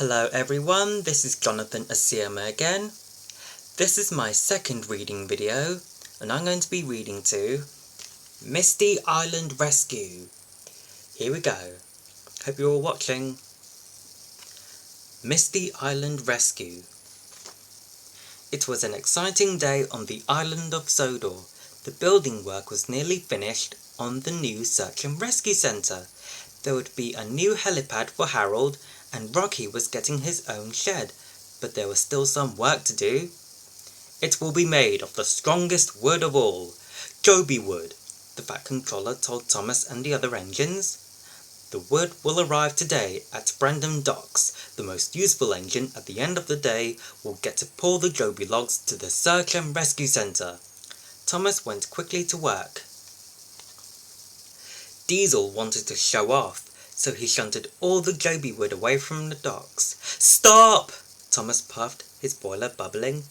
Hello everyone, this is Jonathan Asiama again. This is my second reading video, and I'm going to be reading to Misty Island Rescue. Here we go. Hope you're all watching. Misty Island Rescue. It was an exciting day on the island of Sodor. The building work was nearly finished on the new search and rescue centre. There would be a new helipad for Harold, and Rocky was getting his own shed, but there was still some work to do. It will be made of the strongest wood of all, Joby wood, the Fat Controller told Thomas and the other engines. The wood will arrive today at Brandon Docks. The most useful engine at the end of the day will get to pull the Joby logs to the search and rescue centre. Thomas went quickly to work. Diesel wanted to show off, so he shunted all the Joby wood away from the docks. "Stop!" Thomas puffed, his boiler bubbling.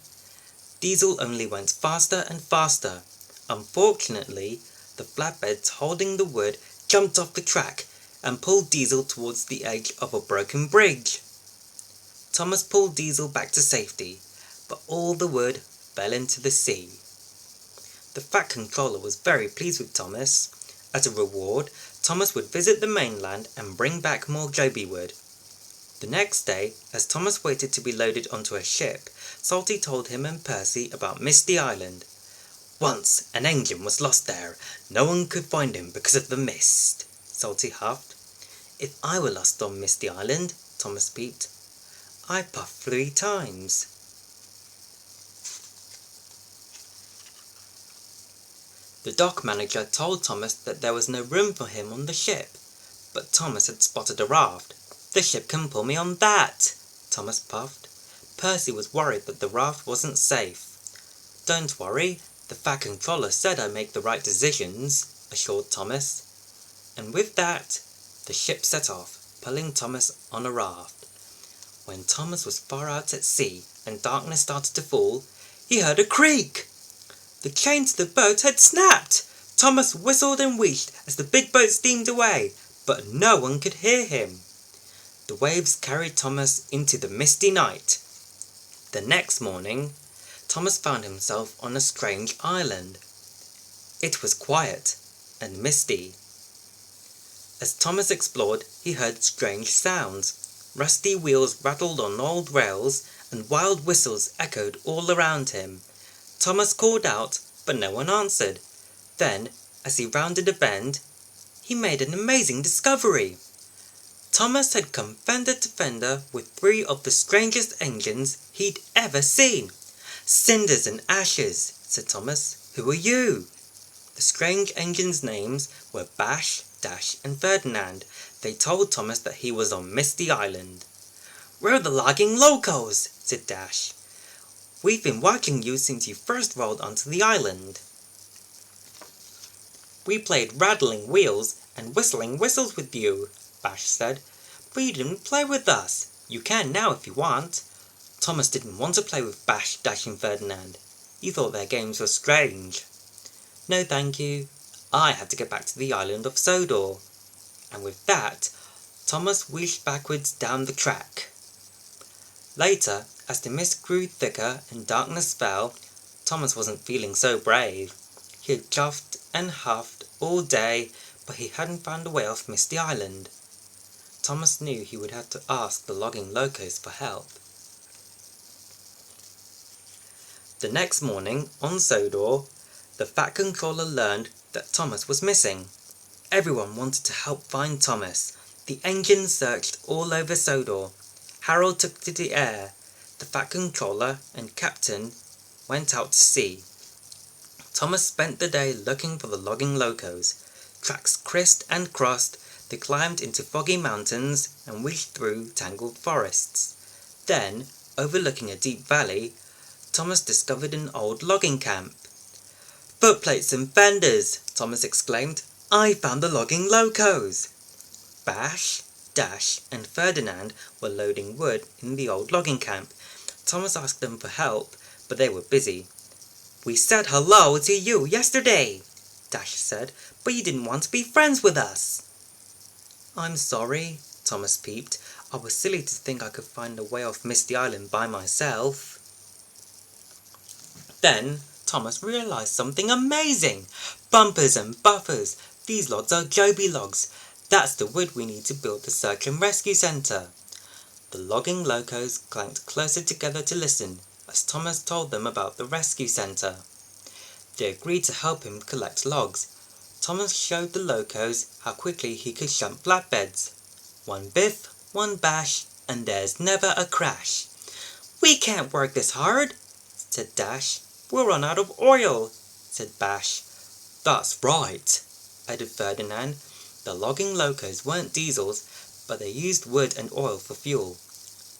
Diesel only went faster and faster. Unfortunately, the flatbeds holding the wood jumped off the track and pulled Diesel towards the edge of a broken bridge. Thomas pulled Diesel back to safety, but all the wood fell into the sea. The Fat Controller was very pleased with Thomas. As a reward, Thomas would visit the mainland and bring back more Joby wood. The next day, as Thomas waited to be loaded onto a ship, Salty told him and Percy about Misty Island. Once an engine was lost there. No one could find him because of the mist, Salty huffed. If I were lost on Misty Island, Thomas peeped, I'd puff 3 times. The dock manager told Thomas that there was no room for him on the ship, but Thomas had spotted a raft. "The ship can pull me on that," Thomas puffed. Percy was worried that the raft wasn't safe. "Don't worry, the Fat Controller said I make the right decisions," assured Thomas. And with that, the ship set off, pulling Thomas on a raft. When Thomas was far out at sea and darkness started to fall, he heard a creak. The chain to the boat had snapped. Thomas whistled and wheezed as the big boat steamed away, but no one could hear him. The waves carried Thomas into the misty night. The next morning, Thomas found himself on a strange island. It was quiet and misty. As Thomas explored, he heard strange sounds. Rusty wheels rattled on old rails, and wild whistles echoed all around him. Thomas called out, but no one answered. Then, as he rounded a bend, he made an amazing discovery. Thomas had come fender to fender with 3 of the strangest engines he'd ever seen. "Cinders and ashes," said Thomas. "Who are you?" The strange engines' names were Bash, Dash, and Ferdinand. They told Thomas that he was on Misty Island. "We're the logging locos," said Dash. "We've been watching you since you first rolled onto the island. We played rattling wheels and whistling whistles with you," Bash said. "But you didn't play with us. You can now if you want." Thomas didn't want to play with Bash, Dash, and Ferdinand. He thought their games were strange. "No thank you. I had to get back to the island of Sodor." And with that, Thomas wheeled backwards down the track. Later, as the mist grew thicker and darkness fell, Thomas wasn't feeling so brave. He had chuffed and huffed all day, but he hadn't found a way off Misty Island. Thomas knew he would have to ask the logging locos for help. The next morning, on Sodor, the Fat Controller learned that Thomas was missing. Everyone wanted to help find Thomas. The engines searched all over Sodor. Harold took to the air. The Fat Controller and Captain went out to sea. Thomas spent the day looking for the logging locos. Tracks crissed and crossed, they climbed into foggy mountains and wheeled through tangled forests. Then, overlooking a deep valley, Thomas discovered an old logging camp. "Footplates and fenders!" Thomas exclaimed. "I found the logging locos!" Bash, Dash, and Ferdinand were loading wood in the old logging camp. Thomas asked them for help, but they were busy. "We said hello to you yesterday," Dash said, "but you didn't want to be friends with us." "I'm sorry," Thomas peeped. I was silly to think I could find a way off Misty Island by myself. Then Thomas realised something amazing. Bumpers and buffers. These logs are Joby logs. That's the wood we need to build the search and rescue centre. The logging locos clanked closer together to listen as Thomas told them about the rescue centre. They agreed to help him collect logs. Thomas showed the locos how quickly he could shunt flatbeds. One biff, one bash, and there's never a crash. We can't work this hard, said Dash. We'll run out of oil, said Bash. That's right, added Ferdinand. The logging locos weren't diesels, but they used wood and oil for fuel.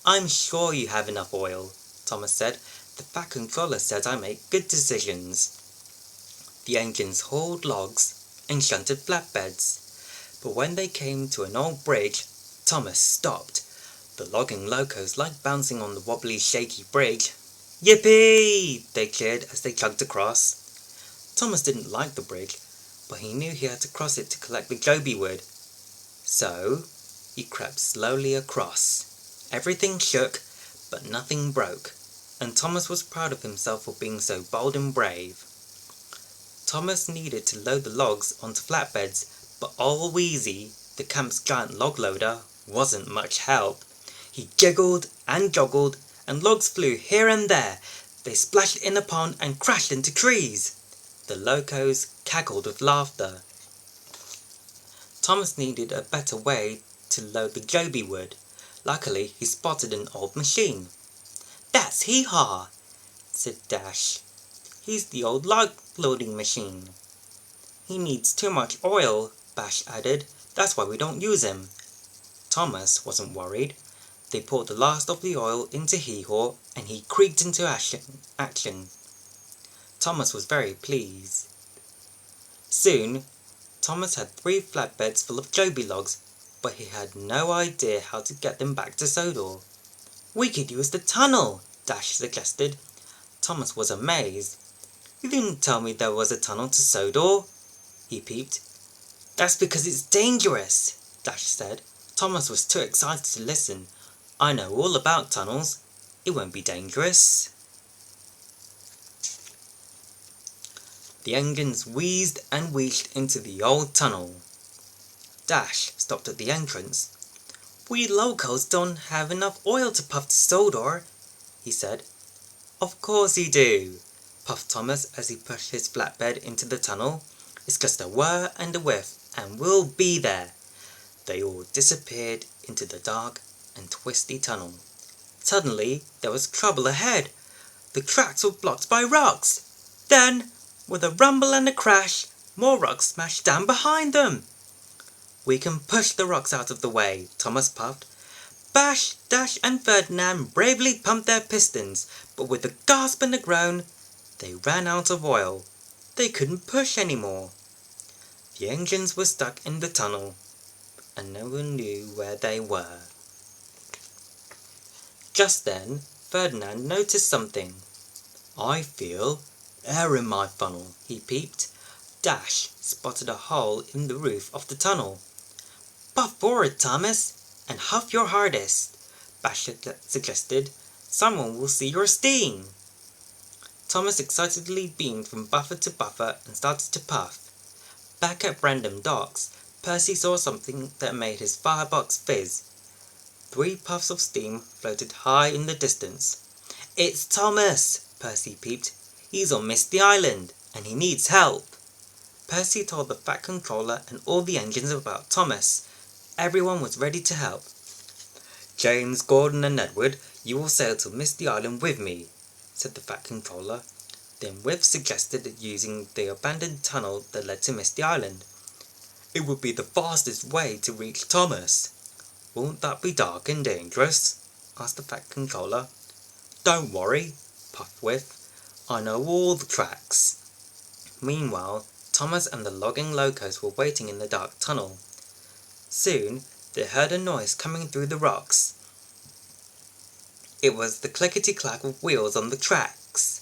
I'm sure you have enough oil, Thomas said. The Fat Controller says I make good decisions. The engines hauled logs and shunted flatbeds, but when they came to an old bridge, Thomas stopped. The logging locos liked bouncing on the wobbly, shaky bridge. Yippee! They cheered as they chugged across. Thomas didn't like the bridge, but he knew he had to cross it to collect the Joby wood. So he crept slowly across. Everything shook, but nothing broke, and Thomas was proud of himself for being so bold and brave. Thomas needed to load the logs onto flatbeds, but old Wheezy, the camp's giant log loader, wasn't much help. He jiggled and joggled, and logs flew here and there. They splashed in a pond and crashed into trees. The locos cackled with laughter. Thomas needed a better way to load the Joby wood. Luckily, he spotted an old machine. That's Hee-Haw, said Dash. He's the old log loading machine. He needs too much oil, Bash added. That's why we don't use him. Thomas wasn't worried. They poured the last of the oil into Hee-Haw, and he creaked into action. Thomas was very pleased. Soon, Thomas had 3 flatbeds full of Joby logs, but he had no idea how to get them back to Sodor. We could use the tunnel, Dash suggested. Thomas was amazed. You didn't tell me there was a tunnel to Sodor, he peeped. That's because it's dangerous, Dash said. Thomas was too excited to listen. I know all about tunnels. It won't be dangerous. The engines wheezed and wheezed into the old tunnel. Dash stopped at the entrance. We locals don't have enough oil to puff to Sodor, he said. Of course you do, puffed Thomas as he pushed his flatbed into the tunnel. It's just a whir and a whiff, and we'll be there. They all disappeared into the dark and twisty tunnel. Suddenly, there was trouble ahead. The tracks were blocked by rocks. Then, with a rumble and a crash, more rocks smashed down behind them. We can push the rocks out of the way, Thomas puffed. Bash, Dash and Ferdinand bravely pumped their pistons, but with a gasp and a groan, they ran out of oil. They couldn't push any more. The engines were stuck in the tunnel, and no one knew where they were. Just then, Ferdinand noticed something. I feel air in my funnel, he peeped. Dash spotted a hole in the roof of the tunnel. Puff forward, Thomas, and huff your hardest, Bash suggested. Someone will see your steam. Thomas excitedly beamed from buffer to buffer and started to puff. Back at Brandon Docks, Percy saw something that made his firebox fizz. 3 puffs of steam floated high in the distance. It's Thomas, Percy peeped. He's on Misty Island, and he needs help. Percy told the Fat Controller and all the engines about Thomas. Everyone was ready to help. James, Gordon and Edward, you will sail to Misty Island with me, said the Fat Controller. Then Whiff suggested using the abandoned tunnel that led to Misty Island. It would be the fastest way to reach Thomas. Won't that be dark and dangerous? Asked the Fat Controller. Don't worry, puffed Whiff. I know all the tracks. Meanwhile, Thomas and the logging locos were waiting in the dark tunnel. Soon, they heard a noise coming through the rocks. It was the clickety-clack of wheels on the tracks.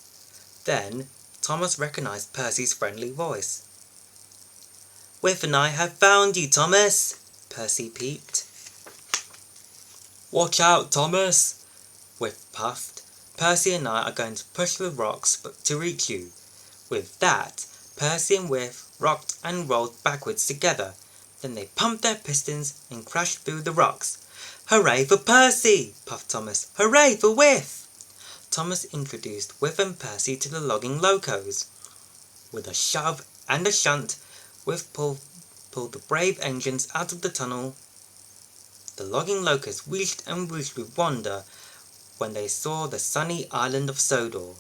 Then, Thomas recognized Percy's friendly voice. Whiff and I have found you, Thomas, Percy peeped. "Watch out, Thomas!" Whiff puffed. "Percy and I are going to push the rocks to reach you." With that, Percy and Whiff rocked and rolled backwards together. Then they pumped their pistons and crashed through the rocks. "Hooray for Percy!" puffed Thomas. "Hooray for Whiff!" Thomas introduced Whiff and Percy to the logging locos. With a shove and a shunt, Whiff pulled the brave engines out of the tunnel. The logging locos wheezed and whooshed with wonder when they saw the sunny island of Sodor.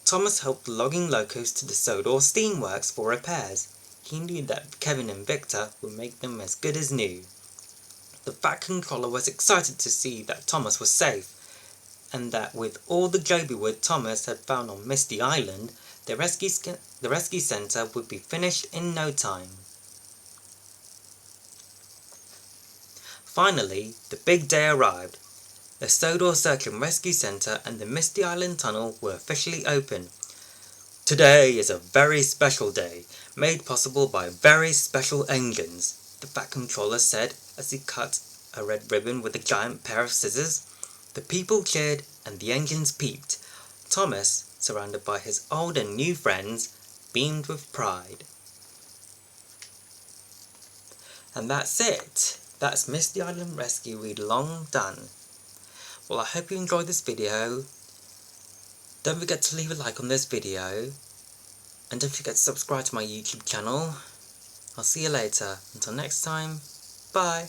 Thomas helped the logging locos to the Sodor steamworks for repairs. He knew that Kevin and Victor would make them as good as new. The Fat Controller was excited to see that Thomas was safe, and that with all the Joby wood Thomas had found on Misty Island, the rescue centre would be finished in no time. Finally, the big day arrived. The Sodor Search and Rescue Centre and the Misty Island Tunnel were officially open. "Today is a very special day, made possible by very special engines," the Fat Controller said as he cut a red ribbon with a giant pair of scissors. The people cheered and the engines peeped. Thomas, surrounded by his old and new friends, beamed with pride. And that's it. That's Misty Island Rescue Read Along done. Well, I hope you enjoyed this video. Don't forget to leave a like on this video. And don't forget to subscribe to my YouTube channel. I'll see you later. Until next time, bye.